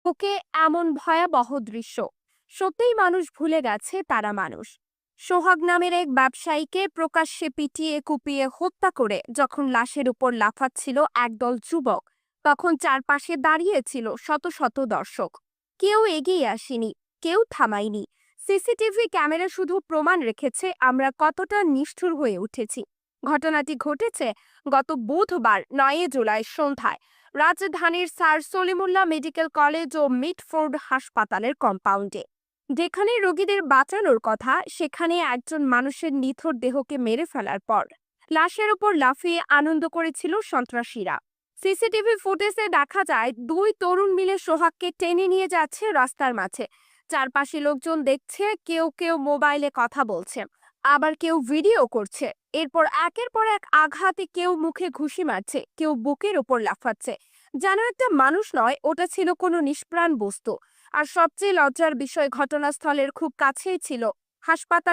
ওকে এমন ভয়াবহ দৃশ্য সত্যিই মানুষ ভুলে গেছে তারা মানুষ। সোহাগ নামের এক ব্যবসায়ীকে প্রকাশ্যে পিটিয়ে কুপিয়ে হত্যা করে যখন লাশের উপর লাফাচ্ছিল একদল যুবক, তখন চারপাশে দাঁড়িয়েছিল শত শত দর্শক। কেউ এগিয়ে আসেনি, কেউ থামায়নি। সিসিটিভি ক্যামেরা শুধু প্রমাণ রেখেছে আমরা কতটা নিষ্ঠুর হয়ে উঠেছি। ঘটনাটি ঘটেছে গত বুধবার 9 জুলাই সন্ধ্যায় রাজধানীর স্যার সলিমুল্লাহ মেডিকেল কলেজ ও মিটফোর্ড হাসপাতালের কম্পাউন্ডে। যেখানে রোগীদের বাঁচানোর কথা, সেখানে একজন মানুষের নিথর দেহকে মেরে ফেলার পর লাশের উপর লাফিয়ে আনন্দ করেছিল সন্ত্রাসীরা। সিসিটিভি ফুটেজে দেখা যায় দুই তরুণ মিলে সোহাগকে টেনে নিয়ে যাচ্ছে রাস্তার মাঝে। চারপাশে লোকজন দেখছে, কেউ কেউ মোবাইলে কথা বলছে, আবার কেউ ভিডিও করছে। এরপর একের পর এক আঘাতে কেউ মুখে ঘুষি মারছে, কেউ বুকের ওপর লাফাচ্ছে। যেন একটা মানুষ নয়, ওটা ছিল কোনো নিষ্প্রাণ বস্তু। আর সবচেয়ে লজ্জার বিষয়, ঘটনাস্থলের খুব কাছেই ছিল হাসপাতাল।